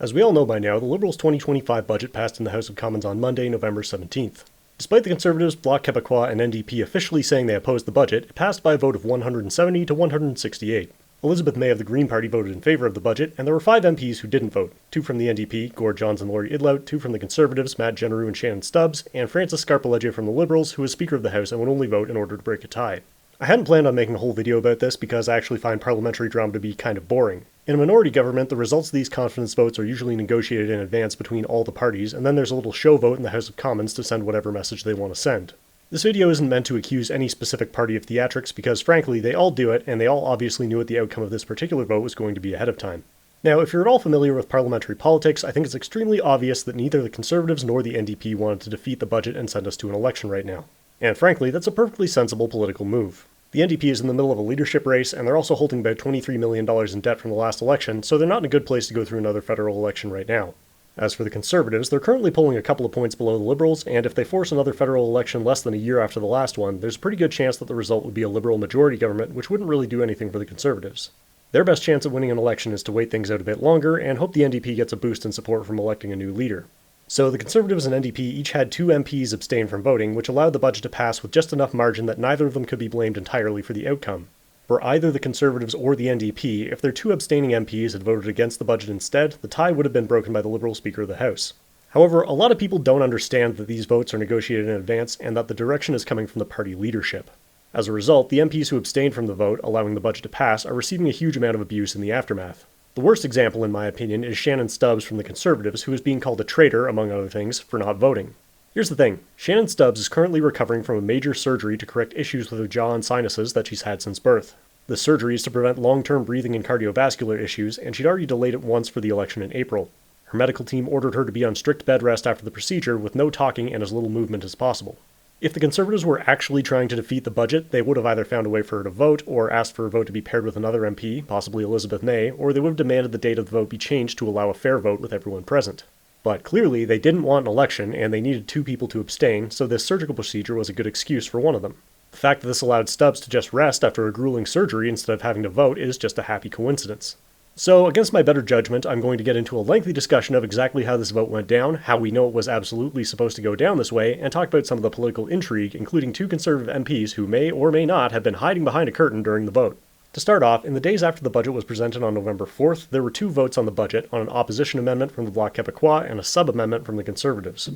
As we all know by now, the Liberals' 2025 budget passed in the House of Commons on Monday, November 17th. Despite the Conservatives, Bloc Québécois, and NDP officially saying they opposed the budget, it passed by a vote of 170 to 168. Elizabeth May of the Green Party voted in favour of the budget, and there were 5 MPs who didn't vote. 2 from the NDP, Gord Johns and Laurie Idlout, 2 from the Conservatives, Matt Genereux and Shannon Stubbs, and Francis Scarpaleggia from the Liberals, who was Speaker of the House and would only vote in order to break a tie. I hadn't planned on making a whole video about this because I actually find parliamentary drama to be kind of boring. In a minority government, the results of these confidence votes are usually negotiated in advance between all the parties, and then there's a little show vote in the House of Commons to send whatever message they want to send. This video isn't meant to accuse any specific party of theatrics because, frankly, they all do it, and they all obviously knew what the outcome of this particular vote was going to be ahead of time. Now, if you're at all familiar with parliamentary politics, I think it's extremely obvious that neither the Conservatives nor the NDP wanted to defeat the budget and send us to an election right now. And frankly, that's a perfectly sensible political move. The NDP is in the middle of a leadership race, and they're also holding about $23 million in debt from the last election, so they're not in a good place to go through another federal election right now. As for the Conservatives, they're currently polling a couple of points below the Liberals, and if they force another federal election less than a year after the last one, there's a pretty good chance that the result would be a Liberal majority government, which wouldn't really do anything for the Conservatives. Their best chance at winning an election is to wait things out a bit longer, and hope the NDP gets a boost in support from electing a new leader. So the Conservatives and NDP each had 2 MPs abstain from voting, which allowed the budget to pass with just enough margin that neither of them could be blamed entirely for the outcome. For either the Conservatives or the NDP, if their 2 abstaining MPs had voted against the budget instead, the tie would have been broken by the Liberal Speaker of the House. However, a lot of people don't understand that these votes are negotiated in advance and that the direction is coming from the party leadership. As a result, the MPs who abstained from the vote, allowing the budget to pass, are receiving a huge amount of abuse in the aftermath. The worst example, in my opinion, is Shannon Stubbs from the Conservatives, who is being called a traitor, among other things, for not voting. Here's the thing, Shannon Stubbs is currently recovering from a major surgery to correct issues with her jaw and sinuses that she's had since birth. The surgery is to prevent long-term breathing and cardiovascular issues, and she'd already delayed it once for the election in April. Her medical team ordered her to be on strict bed rest after the procedure with no talking and as little movement as possible. If the Conservatives were actually trying to defeat the budget, they would have either found a way for her to vote, or asked for a vote to be paired with another MP, possibly Elizabeth May, or they would have demanded the date of the vote be changed to allow a fair vote with everyone present. But clearly, they didn't want an election, and they needed 2 people to abstain, so this surgical procedure was a good excuse for one of them. The fact that this allowed Stubbs to just rest after a grueling surgery instead of having to vote is just a happy coincidence. So, against my better judgment, I'm going to get into a lengthy discussion of exactly how this vote went down, how we know it was absolutely supposed to go down this way, and talk about some of the political intrigue, including 2 Conservative MPs who may or may not have been hiding behind a curtain during the vote. To start off, in the days after the budget was presented on November 4th, there were 2 votes on the budget, on an opposition amendment from the Bloc Québécois and a sub-amendment from the Conservatives.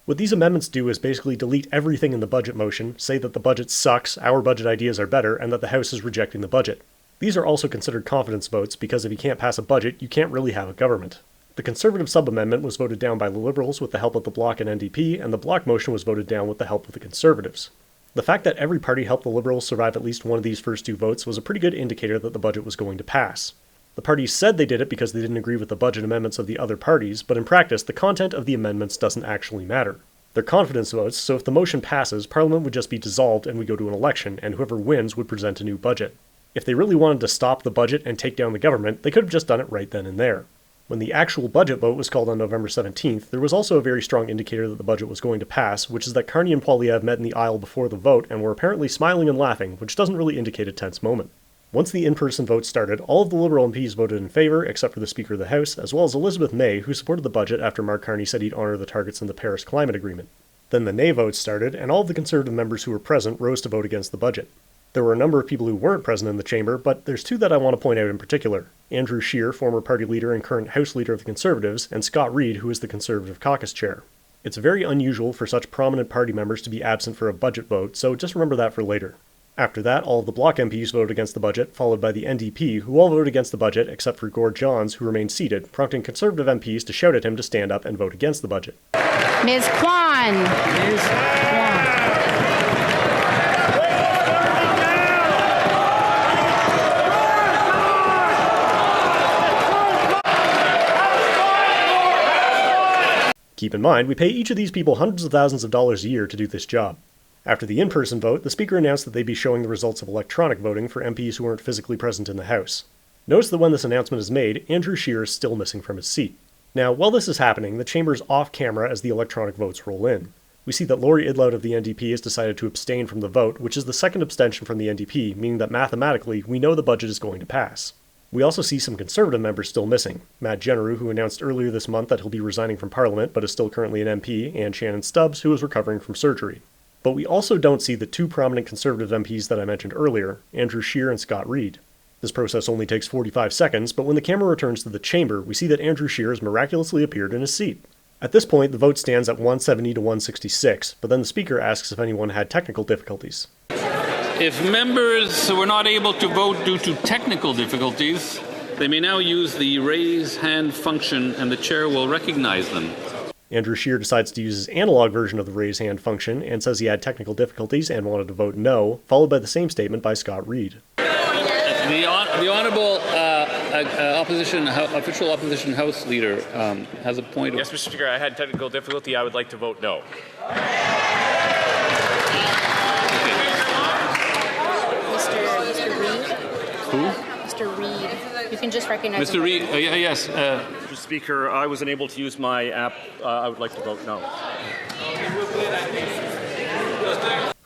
What these amendments do is basically delete everything in the budget motion, say that the budget sucks, our budget ideas are better, and that the House is rejecting the budget. These are also considered confidence votes because if you can't pass a budget, you can't really have a government. The Conservative sub-amendment was voted down by the Liberals with the help of the Bloc and NDP, and the Bloc motion was voted down with the help of the Conservatives. The fact that every party helped the Liberals survive at least one of these first 2 votes was a pretty good indicator that the budget was going to pass. The parties said they did it because they didn't agree with the budget amendments of the other parties, but in practice, the content of the amendments doesn't actually matter. They're confidence votes, so if the motion passes, Parliament would just be dissolved and we go to an election, and whoever wins would present a new budget. If they really wanted to stop the budget and take down the government, they could have just done it right then and there. When the actual budget vote was called on November 17th, there was also a very strong indicator that the budget was going to pass, which is that Carney and Poilievre met in the aisle before the vote and were apparently smiling and laughing, which doesn't really indicate a tense moment. Once the in-person vote started, all of the Liberal MPs voted in favour, except for the Speaker of the House, as well as Elizabeth May, who supported the budget after Mark Carney said he'd honour the targets in the Paris Climate Agreement. Then the nay vote started, and all of the Conservative members who were present rose to vote against the budget. There were a number of people who weren't present in the chamber, but there's 2 that I want to point out in particular. Andrew Scheer, former party leader and current House Leader of the Conservatives, and Scott Reid, who is the Conservative caucus chair. It's very unusual for such prominent party members to be absent for a budget vote, so just remember that for later. After that, all of the Bloc MPs voted against the budget, followed by the NDP, who all voted against the budget except for Gord Johns, who remained seated, prompting Conservative MPs to shout at him to stand up and vote against the budget. Ms. Kwan. Ms. Kwan. Keep in mind, we pay each of these people hundreds of thousands of dollars a year to do this job. After the in-person vote, the Speaker announced that they'd be showing the results of electronic voting for MPs who weren't physically present in the House. Notice that when this announcement is made, Andrew Scheer is still missing from his seat. Now, while this is happening, the chamber is off camera as the electronic votes roll in. We see that Laurie Idlout of the NDP has decided to abstain from the vote, which is the second abstention from the NDP, meaning that mathematically, we know the budget is going to pass. We also see some Conservative members still missing. Matt Jenneru, who announced earlier this month that he'll be resigning from Parliament but is still currently an MP, and Shannon Stubbs, who is recovering from surgery. But we also don't see the two prominent Conservative MPs that I mentioned earlier, Andrew Scheer and Scott Reid. This process only takes 45 seconds, but when the camera returns to the chamber, we see that Andrew Scheer has miraculously appeared in his seat. At this point, the vote stands at 170 to 166, but then the Speaker asks if anyone had technical difficulties. If members were not able to vote due to technical difficulties, they may now use the raise hand function and the chair will recognize them. Andrew Scheer decides to use his analog version of the raise hand function and says he had technical difficulties and wanted to vote no, followed by the same statement by Scott Reid. The Honourable Official Opposition House Leader has a point. Yes, Mr. Speaker, I had technical difficulty. I would like to vote no. Mr. Reid? Who? Mr. Reid. You can just recognize Mr. Reid, yes. Mr. Speaker, I was unable to use my app. I would like to vote no.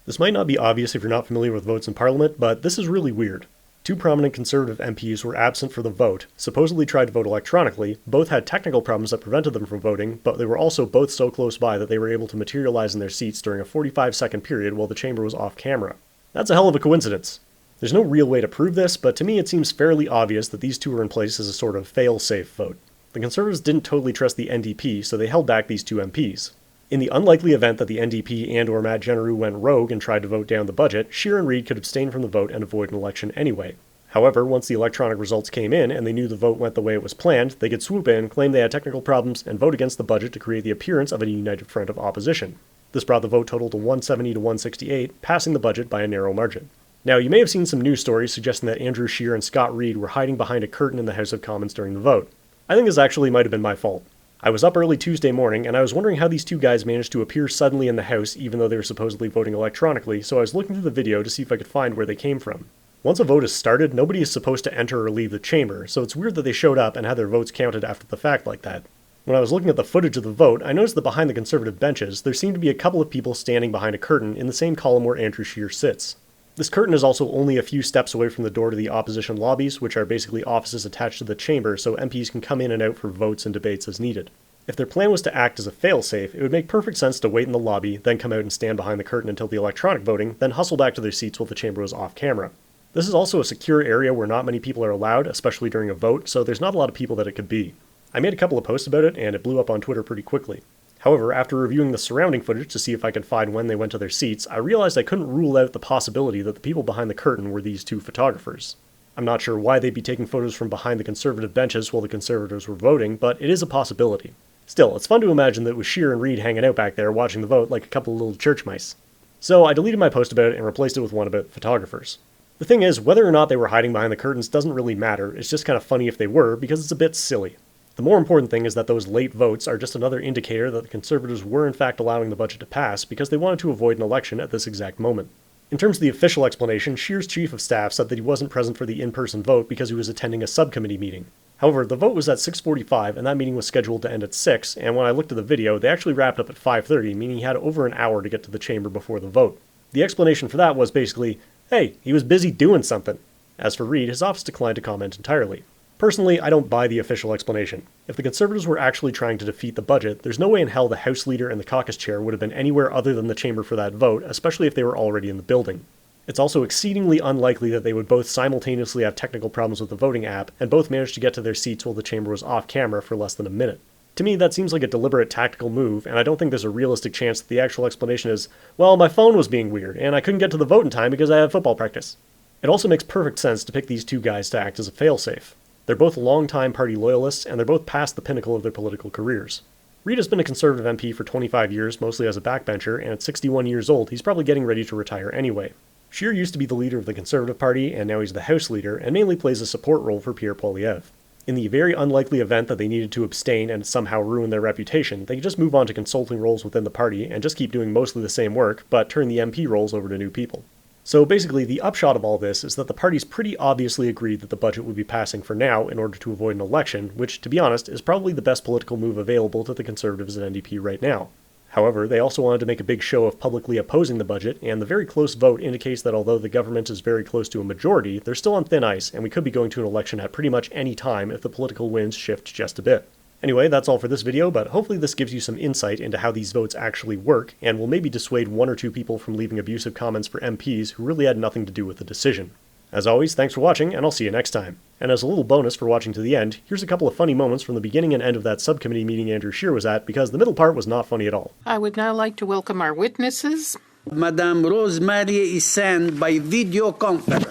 This might not be obvious if you're not familiar with votes in Parliament, but this is really weird. Two prominent Conservative MPs were absent for the vote, supposedly tried to vote electronically, both had technical problems that prevented them from voting, but they were also both so close by that they were able to materialize in their seats during a 45-second period while the chamber was off camera. That's a hell of a coincidence. There's no real way to prove this, but to me it seems fairly obvious that these two were in place as a sort of fail-safe vote. The Conservatives didn't totally trust the NDP, so they held back these two MPs. In the unlikely event that the NDP and/or Matt Jenneru went rogue and tried to vote down the budget, Scheer and Reid could abstain from the vote and avoid an election anyway. However, once the electronic results came in and they knew the vote went the way it was planned, they could swoop in, claim they had technical problems, and vote against the budget to create the appearance of a united front of opposition. This brought the vote total to 170 to 168, passing the budget by a narrow margin. Now, you may have seen some news stories suggesting that Andrew Scheer and Scott Reid were hiding behind a curtain in the House of Commons during the vote. I think this actually might have been my fault. I was up early Tuesday morning, and I was wondering how these two guys managed to appear suddenly in the House even though they were supposedly voting electronically, so I was looking through the video to see if I could find where they came from. Once a vote is started, nobody is supposed to enter or leave the chamber, so it's weird that they showed up and had their votes counted after the fact like that. When I was looking at the footage of the vote, I noticed that behind the Conservative benches, there seemed to be a couple of people standing behind a curtain in the same column where Andrew Scheer sits. This curtain is also only a few steps away from the door to the opposition lobbies, which are basically offices attached to the chamber so MPs can come in and out for votes and debates as needed. If their plan was to act as a failsafe, it would make perfect sense to wait in the lobby, then come out and stand behind the curtain until the electronic voting, then hustle back to their seats while the chamber was off camera. This is also a secure area where not many people are allowed, especially during a vote, so there's not a lot of people that it could be. I made a couple of posts about it, and it blew up on Twitter pretty quickly. However, after reviewing the surrounding footage to see if I could find when they went to their seats, I realized I couldn't rule out the possibility that the people behind the curtain were these two photographers. I'm not sure why they'd be taking photos from behind the Conservative benches while the Conservatives were voting, but it is a possibility. Still, it's fun to imagine that it was Scheer and Reid hanging out back there watching the vote like a couple of little church mice. So I deleted my post about it and replaced it with one about photographers. The thing is, whether or not they were hiding behind the curtains doesn't really matter, it's just kind of funny if they were, because it's a bit silly. The more important thing is that those late votes are just another indicator that the Conservatives were in fact allowing the budget to pass because they wanted to avoid an election at this exact moment. In terms of the official explanation, Scheer's chief of staff said that he wasn't present for the in-person vote because he was attending a subcommittee meeting. However, the vote was at 6:45 and that meeting was scheduled to end at 6, and when I looked at the video, they actually wrapped up at 5:30, meaning he had over an hour to get to the chamber before the vote. The explanation for that was basically, hey, he was busy doing something. As for Reid, his office declined to comment entirely. Personally, I don't buy the official explanation. If the Conservatives were actually trying to defeat the budget, there's no way in hell the House Leader and the caucus chair would have been anywhere other than the chamber for that vote, especially if they were already in the building. It's also exceedingly unlikely that they would both simultaneously have technical problems with the voting app, and both manage to get to their seats while the chamber was off camera for less than a minute. To me, that seems like a deliberate tactical move, and I don't think there's a realistic chance that the actual explanation is, well, my phone was being weird, and I couldn't get to the vote in time because I had football practice. It also makes perfect sense to pick these two guys to act as a failsafe. They're both longtime party loyalists, and they're both past the pinnacle of their political careers. Reid has been a Conservative MP for 25 years, mostly as a backbencher, and at 61 years old, he's probably getting ready to retire anyway. Scheer used to be the leader of the Conservative Party, and now he's the House Leader, and mainly plays a support role for Pierre Poilievre. In the very unlikely event that they needed to abstain and somehow ruin their reputation, they could just move on to consulting roles within the party and just keep doing mostly the same work, but turn the MP roles over to new people. So basically, the upshot of all this is that the parties pretty obviously agreed that the budget would be passing for now in order to avoid an election, which, to be honest, is probably the best political move available to the Conservatives and NDP right now. However, they also wanted to make a big show of publicly opposing the budget, and the very close vote indicates that although the government is very close to a majority, they're still on thin ice, and we could be going to an election at pretty much any time if the political winds shift just a bit. Anyway, that's all for this video, but hopefully this gives you some insight into how these votes actually work, and will maybe dissuade one or two people from leaving abusive comments for MPs who really had nothing to do with the decision. As always, thanks for watching, and I'll see you next time. And as a little bonus for watching to the end, here's a couple of funny moments from the beginning and end of that subcommittee meeting Andrew Scheer was at, because the middle part was not funny at all. I would now like to welcome our witnesses. Madame Rosemary Issan by video conference.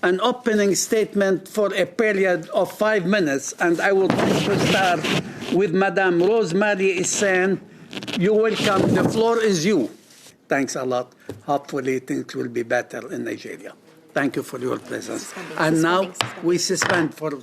An opening statement for a period of 5 minutes, and I would like to start with Madame Rosemary Issan. You're welcome. The floor is you. Thanks a lot. Hopefully things will be better in Nigeria. Thank you for your presence. And now we suspend for...